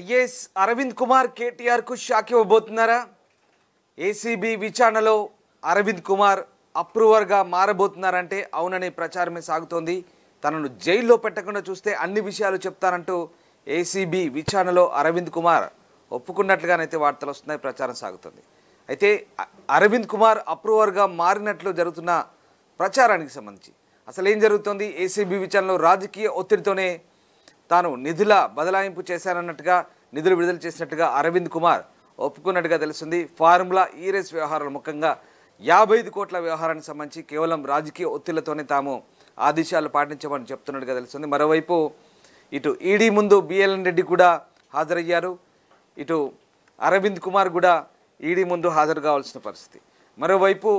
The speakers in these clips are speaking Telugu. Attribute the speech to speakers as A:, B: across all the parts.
A: ఐఏఎస్ అరవింద్ కుమార్ కేటీఆర్కు షాక్ ఇవ్వబోతున్నారా? ఏసీబీ విచారణలో అరవింద్ కుమార్ అప్రూవర్గా మారబోతున్నారంటే అవుననే ప్రచారమే సాగుతోంది. తనను జైల్లో పెట్టకుండా చూస్తే అన్ని విషయాలు చెప్తానంటూ ఏసీబీ విచారణలో అరవింద్ కుమార్ ఒప్పుకున్నట్లుగానైతే వార్తలు వస్తున్నాయి, ప్రచారం సాగుతుంది. అయితే అరవింద్ కుమార్ అప్రూవర్గా మారినట్లు జరుగుతున్న ప్రచారానికి సంబంధించి అసలు ఏం జరుగుతుంది? ఏసీబీ విచారణలో రాజకీయ ఒత్తిడితోనే తాను నిధుల బదలాయింపు చేశానన్నట్టుగా, నిధులు విడుదల చేసినట్టుగా అరవింద్ కుమార్ ఒప్పుకున్నట్టుగా తెలుస్తుంది. ఫార్ములా ఈ-రేస్ వ్యవహారాలు, ముఖ్యంగా 55 కోట్ల వ్యవహారానికి సంబంధించి కేవలం రాజకీయ ఒత్తిళ్లతోనే తాము ఆదేశాలు పాటించమని చెప్తున్నట్టుగా తెలుస్తుంది. మరోవైపు ఇటు ఈడీ ముందు బిఎల్ఎన్ రెడ్డి కూడా హాజరయ్యారు, ఇటు అరవింద్ కుమార్ కూడా ఈడీ ముందు హాజరు కావాల్సిన పరిస్థితి. మరోవైపు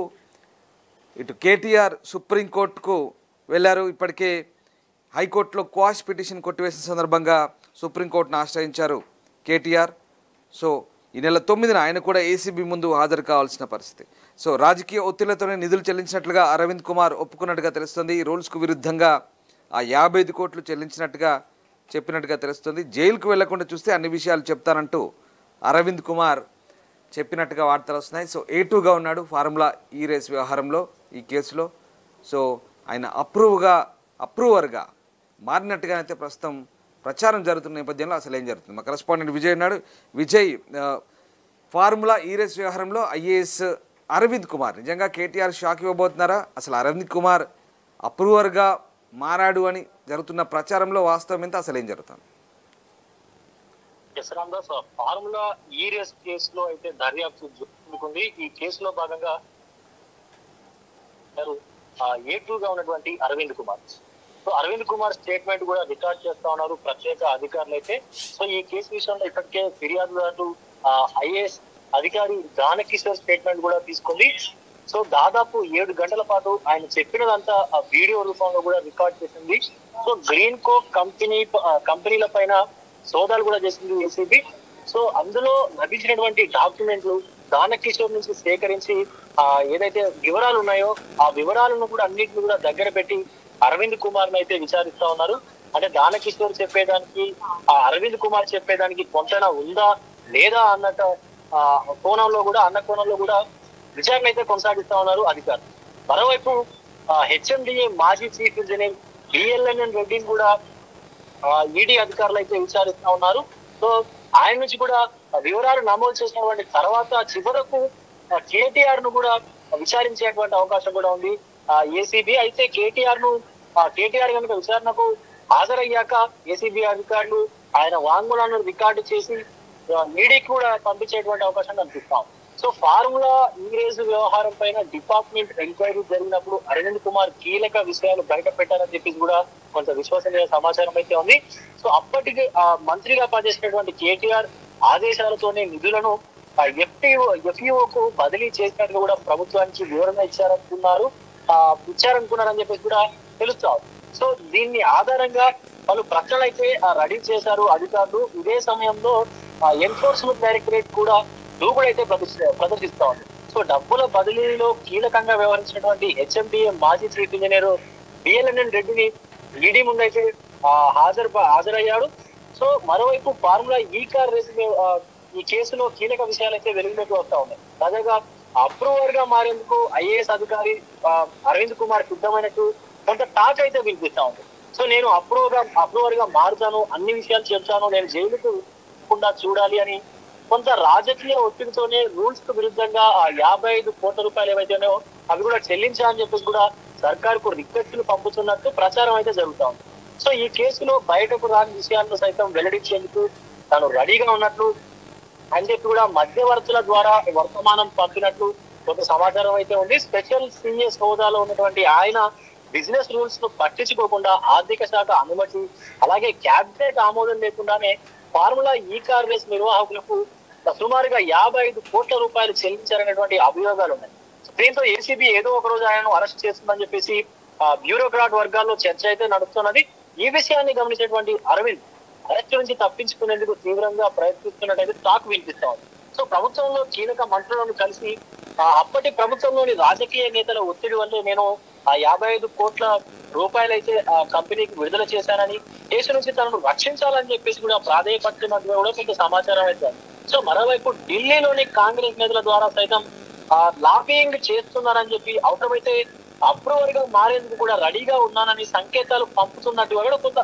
A: ఇటు కేటీఆర్ సుప్రీంకోర్టుకు వెళ్ళారు. ఇప్పటికే హైకోర్టులో క్వాష్ పిటిషన్ కొట్టివేసిన సందర్భంగా సుప్రీంకోర్టును ఆశ్రయించారు కేటీఆర్. సో ఈ నెల 9న ఆయన కూడా ఏసీబీ ముందు హాజరు కావాల్సిన పరిస్థితి. సో రాజకీయ ఒత్తిళ్లతోనే నిధులు చెల్లించినట్లుగా అరవింద్ కుమార్ ఒప్పుకున్నట్టుగా తెలుస్తుంది. ఈ రూల్స్కు విరుద్ధంగా ఆ 55 కోట్లు చెల్లించినట్టుగా చెప్పినట్టుగా తెలుస్తుంది. జైలుకు వెళ్లకుండా చూస్తే అన్ని విషయాలు చెప్తానంటూ అరవింద్ కుమార్ చెప్పినట్టుగా వార్తలు వస్తున్నాయి. సో A2గా ఉన్నాడు ఫార్ములా ఈ-రేస్ వ్యవహారంలో, ఈ కేసులో. సో ఆయన అప్రూవర్గా మారినట్టుగానైతే ప్రస్తుతం ప్రచారం జరుగుతున్న నేపథ్యంలో అసలు ఏం జరుగుతుంది? మా కరెస్పాండెంట్ విజయ్ ఉన్నాడు. విజయ్, ఫార్ములా ఈ-రేస్ వ్యవహారంలో ఐఏఎస్ అరవింద్ కుమార్ నిజంగా కేటీఆర్ షాక్ ఇవ్వబోతున్నారా? అసలు అరవింద్ కుమార్ అప్రూవర్గా మారాడు అని జరుగుతున్న ప్రచారంలో వాస్తవం ఎంత, అసలు ఏం జరుగుతుంది?
B: ఫార్ములా ఈ-రేస్ కేసులో అయితే దర్యాప్తు జరుగుతుంది. ఈ కేసులో భాగంగా A2గా ఉన్నటువంటి అరవింద్ కుమార్, సో అరవింద్ కుమార్ స్టేట్మెంట్ కూడా రికార్డ్ చేస్తా ఉన్నారు ప్రత్యేక అధికారులు అయితే. సో ఈ కేసు విషయంలో ఇప్పటికే ఫిర్యాదుదారు ఐఏఎస్ అధికారి దానకిషోర్ స్టేట్మెంట్ కూడా తీసుకుంది. సో దాదాపు 7 గంటల పాటు ఆయన చెప్పినదంతా ఆ వీడియో రూపంలో కూడా రికార్డ్ చేసింది. సో గ్రీన్ కో కంపెనీల పైన సోదాలు కూడా చేసింది ఏసీబీ. సో అందులో లభించినటువంటి డాక్యుమెంట్లు దానకిషోర్ నుంచి సేకరించి ఏదైతే వివరాలు ఉన్నాయో ఆ వివరాలను కూడా అన్నింటిని కూడా దగ్గర పెట్టి అరవింద్ కుమార్ అయితే విచారిస్తా ఉన్నారు. అంటే దానకిషోర్ చెప్పేదానికి అరవింద్ కుమార్ చెప్పేదానికి పొంతన ఉందా లేదా అన్న కోణంలో కూడా విచారణ అయితే కొనసాగిస్తా ఉన్నారు అధికారులు. మరోవైపు హెచ్ఎండిఏ మాజీ చీఫ్ ఇంజనీర్ బిఎల్ఎన్ రెడ్డిని కూడా ఈడీ అధికారులు అయితే విచారిస్తా ఉన్నారు. సో ఆయన నుంచి కూడా వివరాలు నమోదు చేసినటువంటి తర్వాత చివరకు కేటీఆర్ ను కూడా విచారించేటువంటి అవకాశం కూడా ఉంది ఏసీబీ. అయితే కేటీఆర్ కనుక విచారణకు హాజరయ్యాక ఏసీబీ అధికారులు ఆయన వాంగ్మూలాన్ని రికార్డు చేసి ఈడీకి కూడా పంపించేటువంటి అవకాశం కనిపిస్తాం. సో ఫార్ములా ఈ-రేస్ వ్యవహారం పైన డిపార్ట్మెంట్ ఎంక్వైరీ జరిగినప్పుడు అరవింద్ కుమార్ కీలక విషయాలు బయట పెట్టారని చెప్పి కూడా కొంత విశ్వసనీయ సమాచారం అయితే ఉంది. సో అప్పటికి మంత్రిగా పనిచేసినటువంటి కేటీఆర్ ఆదేశాలతోనే నిధులను ఎఫ్ఈఓకు బదిలీ చేసినట్టు కూడా ప్రభుత్వానికి వివరణ ఇచ్చారనుకున్నారని చెప్పేసి కూడా తెలుస్తాం. సో దీన్ని ఆధారంగా వాళ్ళు ప్రకటనలు అయితే రెడీ చేశారు అధికారులు. ఇదే సమయంలో ఎన్ఫోర్స్మెంట్ డైరెక్టరేట్ కూడా దూకుడైతే ప్రదర్శిస్తా ఉంది. సో డబ్బుల బదిలీలో కీలకంగా వ్యవహరించినటువంటి హెచ్ఎండిఏ మాజీ చీఫ్ ఇంజనీర్ బిఎల్ఎన్ రెడ్డిని ఈడీ ముందైతే హాజరయ్యాడు. సో మరోవైపు ఫార్ములా ఈ కేసులో కీలక విషయాలు అయితే వెలుగులోకి వస్తా ఉన్నాయి. తాజాగా అప్రూవర్ గా మారేందుకు ఐఏఎస్ అధికారి అరవింద్ కుమార్ సిద్ధమైనట్టు కొంత టాక్ అయితే వినిపిస్తా ఉంది. సో నేను అప్రూవర్ గా మారుతాను, అన్ని విషయాలు చెప్తాను, నేను జైలుకు చూడాలి అని కొంత రాజకీయ ఒత్తిడితోనే రూల్స్ కు విరుద్ధంగా ఆ 55 కోట్ల రూపాయలు ఏవైతేనో అవి కూడా చెల్లించాలని చెప్పేసి కూడా సర్కార్కు రిక్వెస్టులు పంపుతున్నట్టు ప్రచారం అయితే జరుగుతా ఉంది. సో ఈ కేసులో బయటకు రాని విషయాలను సైతం వెల్లడించేందుకు తాను రెడీగా ఉన్నట్లు అని చెప్పి కూడా మధ్యవర్తుల ద్వారా వర్తమానం పంపినట్లు కొంత సమాచారం అయితే ఉంది. స్పెషల్ సీఎస్ హోదాలో ఉన్నటువంటి ఆయన బిజినెస్ రూల్స్ ను పట్టించుకోకుండా ఆర్థిక శాఖ అనుమతి అలాగే క్యాబినెట్ ఆమోదం లేకుండానే ఫార్ములా ఈ-రేస్ నిర్వాహకులకు సుమారుగా 55 కోట్ల రూపాయలు చెల్లించారనేటువంటి అభియోగాలు ఉన్నాయి. దీంతో ఏసీబీ ఏదో ఒక రోజు ఆయనను అరెస్ట్ చేస్తుందని చెప్పేసి బ్యూరోక్రాట్ వర్గాల్లో చర్చ అయితే నడుస్తున్నది. ఈ విషయాన్ని గమనించేటువంటి అరవింద్ అరెస్ట్ నుంచి తప్పించుకునేందుకు తీవ్రంగా ప్రయత్నిస్తున్నట్టయితే టాక్ వినిపిస్తా ఉంది. సో ప్రభుత్వంలో కీలక మంత్రులను కలిసి అప్పటి ప్రభుత్వంలోని రాజకీయ నేతల ఒత్తిడి వల్లే నేను ఆ 55 కోట్ల రూపాయలైతే ఆ కంపెనీకి విడుదల చేశానని, కేసు నుంచి తనను రక్షించాలని చెప్పేసి కూడా ప్రాధేయపడుతున్నట్టుగా కూడా కొంత సమాచారం అయితే. సో మరోవైపు ఢిల్లీలోని కాంగ్రెస్ నేతల ద్వారా సైతం లాబింగ్ చేస్తున్నారని చెప్పి, అవసరమైతే అప్రూవర్ గా మారేందుకు కూడా రెడీగా ఉన్నానని సంకేతాలు పంపుతున్నట్టుగా కూడా కొంత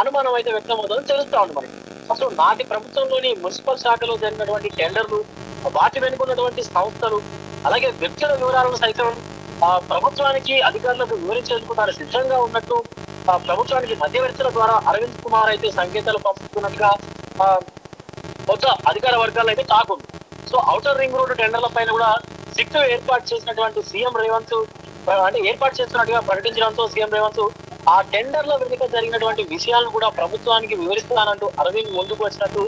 B: అనుమానం అయితే వ్యక్తం అవుతుందని తెలుస్తా ఉంది మనకి. అసలు నాటి ప్రభుత్వంలోని మున్సిపల్ శాఖలో జరిగినటువంటి టెండర్లు, వాటి వెనుకున్నటువంటి సంస్థలు, అలాగే వ్యక్తుల వివరాలను సైతం ప్రభుత్వానికి అధికారులకు వివరించేందుకు తాను సిద్ధంగా ఉన్నట్టు ప్రభుత్వానికి మధ్యవర్తుల ద్వారా అరవింద్ కుమార్ అయితే సంకేతాలు పంపుతున్నట్టుగా కొత్త అధికార వర్గాలు అయితే కాకుండా. సో ఔటర్ రింగ్ రోడ్డు టెండర్ల పైన కూడా సిట్ ఏర్పాటు చేసినటువంటి సీఎం రేవంత్ అంటే ఏర్పాటు చేస్తున్నట్టుగా ప్రకటించడంతో సీఎం రేవంత్ ఆ టెండర్ల వెనుక జరిగినటువంటి విషయాలను కూడా ప్రభుత్వానికి వివరిస్తానంటూ అరవింద్ ముందుకు వచ్చినట్టు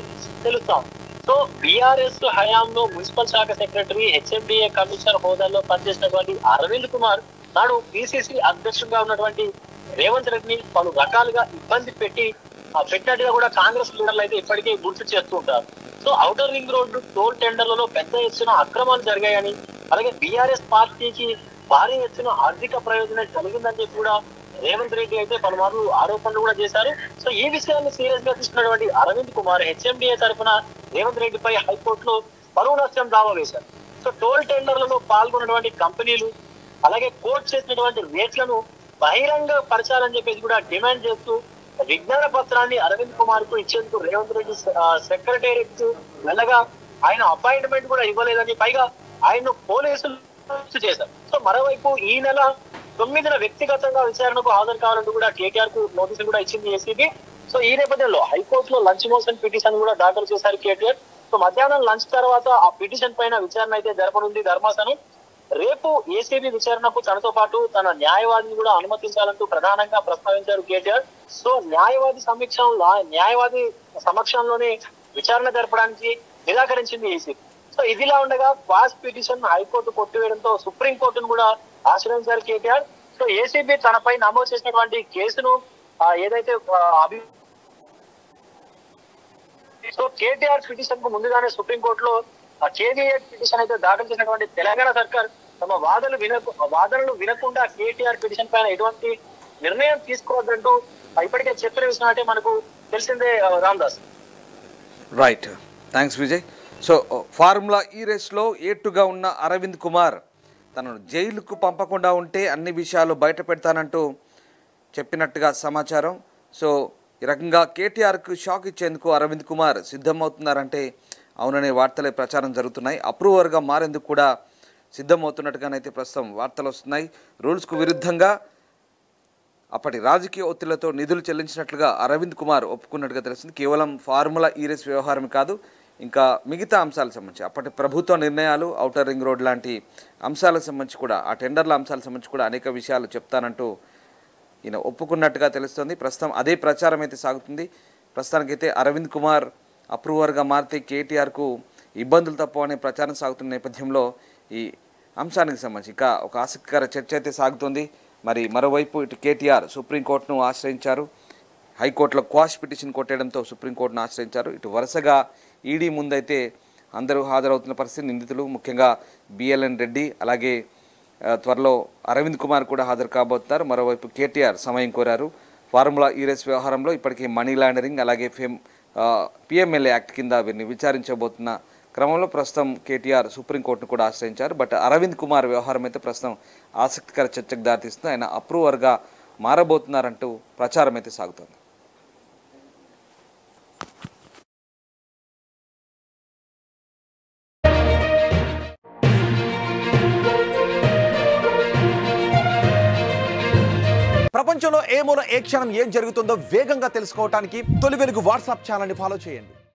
B: తెలుస్తాం. సో బీఆర్ఎస్ హయాంలో మున్సిపల్ శాఖ సెక్రటరీ, హెచ్ఎండిఏ కమిషనర్ హోదాలో పనిచేసినటువంటి అరవింద్ కుమార్ నాడు పిసిసి అధ్యక్షుడిగా ఉన్నటువంటి రేవంత్ రెడ్డిని పలు రకాలుగా ఇబ్బంది పెట్టినట్టుగా కూడా కాంగ్రెస్ లీడర్లు అయితే ఇప్పటికే గుర్తు చేస్తూ ఉంటారు. So outer ring road toll టెండర్లలో పెద్ద ఎత్తున అక్రమాలు జరిగాయని, అలాగే బీఆర్ఎస్ పార్టీకి భారీ ఎత్తున ఆర్థిక ప్రయోజనం కలిగిందని చెప్పి కూడా రేవంత్ రెడ్డి అయితే పలుమార్లు ఆరోపణలు కూడా చేశారు. సో ఈ విషయాన్ని సీరియస్ గా తీసుకున్నటువంటి అరవింద్ కుమార్ హెచ్ఎండిఏ తరఫున రేవంత్ రెడ్డిపై హైకోర్టులో పరువు నష్టం దావా వేశారు. సో టోల్ టెండర్లలో పాల్గొన్నటువంటి కంపెనీలు, అలాగే కోర్టు చేసినటువంటి రేట్లను బహిరంగ పరచాలని చెప్పేసి కూడా డిమాండ్ చేస్తూ విజ్ఞాన పత్రాన్ని అరవింద్ కుమార్ కు ఇచ్చేందుకు రేవంత్ రెడ్డి సెక్రటేరియట్ వెళ్ళగా ఆయన అపాయింట్మెంట్ కూడా ఇవ్వలేదని, పైగా ఆయన్ను పోలీసులు చేశారు. సో మరోవైపు ఈ నెల 9న వ్యక్తిగతంగా విచారణకు హాజరు కావాలంటూ కూడా కేటీఆర్ కు నోటీసులు కూడా ఇచ్చింది ఏసీబీ. సో ఈ నేపథ్యంలో హైకోర్టులో లంచ్ మోషన్ పిటిషన్ కూడా దాఖలు చేశారు కేటీఆర్. సో మధ్యాహ్నం లంచ్ తర్వాత ఆ పిటిషన్ పైన విచారణ అయితే జరపనుంది ధర్మాసనం. రేపు ఏసీబీ విచారణకు తనతో పాటు తన న్యాయవాదిని కూడా అనుమతించాలంటూ ప్రధానంగా ప్రస్తావించారు కేటీఆర్. సో న్యాయవాది సమక్షంలోనే విచారణ జరపడానికి నిరాకరించింది ఏసీబీ. సో ఇదిలా ఉండగా క్వాష్ పిటిషన్ హైకోర్టు కొట్టివేయడంతో సుప్రీంకోర్టును కూడా ఆశ్రయించారు కేటీఆర్. సో ఏసీబీ తనపై నమోదు చేసినటువంటి కేసును ఏదైతే సో కేటీఆర్ పిటిషన్ కు ముందుగానే సుప్రీంకోర్టులో కేవీఏ పిటిషన్ అయితే దాఖలు చేసినటువంటి తెలంగాణ సర్కార్ తమ వాదనలు వినకుండా కేటీఆర్ పిటిషన్ పైన ఎటువంటి నిర్ణయం తీసుకోవద్దంటూ ఇప్పటికే చెప్పిన విషయం అంటే మనకు తెలిసిందే Ramdas.
A: Right, thanks Vijay. So formula ఈ రేస్లో ఏటుగా ఉన్న అరవింద్ కుమార్ తనను జైలుకు పంపకుండా ఉంటే అన్ని విషయాలు బయట పెడతానంటూ చెప్పినట్టుగా సమాచారం. సో ఈ రకంగా కేటీఆర్కు షాక్ ఇచ్చేందుకు అరవింద్ కుమార్ సిద్ధమవుతున్నారంటే అవుననే వార్తలే ప్రచారం జరుగుతున్నాయి. అప్రూవర్గా మారేందుకు కూడా సిద్ధమవుతున్నట్టుగానైతే ప్రస్తుతం వార్తలు వస్తున్నాయి. రూల్స్కు విరుద్ధంగా అప్పటి రాజకీయ ఒత్తిళ్లతో నిధులు చెల్లించినట్లుగా అరవింద్ కుమార్ ఒప్పుకున్నట్టుగా తెలుస్తుంది. కేవలం ఫార్ములా ఈ రేస్ వ్యవహారం కాదు, ఇంకా మిగతా అంశాలకు సంబంధించి అప్పటి ప్రభుత్వ నిర్ణయాలు, ఔటర్ రింగ్ రోడ్ లాంటి అంశాలకు సంబంధించి కూడా, ఆ టెండర్ల అంశాలకు సంబంధించి కూడా అనేక విషయాలు చెప్తానంటూ ఈయన ఒప్పుకున్నట్టుగా తెలుస్తుంది. ప్రస్తుతం అదే ప్రచారం అయితే సాగుతుంది. ప్రస్తుతానికైతే అరవింద్ కుమార్ అప్రూవర్గా మారితే కేటీఆర్కు ఇబ్బందులు తప్ప అనే ప్రచారం సాగుతున్న నేపథ్యంలో ఈ అంశానికి సంబంధించి ఇంకా ఒక ఆసక్తికర చర్చ అయితే సాగుతుంది. మరి మరోవైపు ఇటు కేటీఆర్ సుప్రీంకోర్టును ఆశ్రయించారు. హైకోర్టులో క్వాష్ పిటిషన్ కొట్టేయడంతో సుప్రీంకోర్టును ఆశ్రయించారు. ఇటు వరుసగా ఈడీ ముందైతే అందరూ హాజరవుతున్న పరిస్థితి. నిందితులు ముఖ్యంగా బిఎల్ఎన్ రెడ్డి, అలాగే త్వరలో అరవింద్ కుమార్ కూడా హాజరు కాబోతున్నారు. మరోవైపు కేటీఆర్ సమయం కోరారు. ఫార్ములా ఈ రేస్ వ్యవహారంలో ఇప్పటికీ మనీ లాండరింగ్, అలాగే పిఎంఎల్ఏ యాక్ట్ కింద వీరిని విచారించబోతున్న క్రమంలో ప్రస్తుతం కేటీఆర్ సుప్రీంకోర్టును కూడా ఆశ్రయించారు. బట్ అరవింద్ కుమార్ వ్యవహారం అయితే ప్రస్తుతం ఆసక్తికర చర్చకు దారితీస్తుంది. ఆయన అప్రూవర్గా మారబోతున్నారంటూ ప్రచారం అయితే సాగుతోంది.
C: ప్రపంచంలో ఏ మూల ఏ క్షణం ఏం జరుగుతుందో వేగంగా తెలుసుకోవడానికి తొలి వెలుగు వాట్సాప్ ఛానల్ని ఫాలో చేయండి.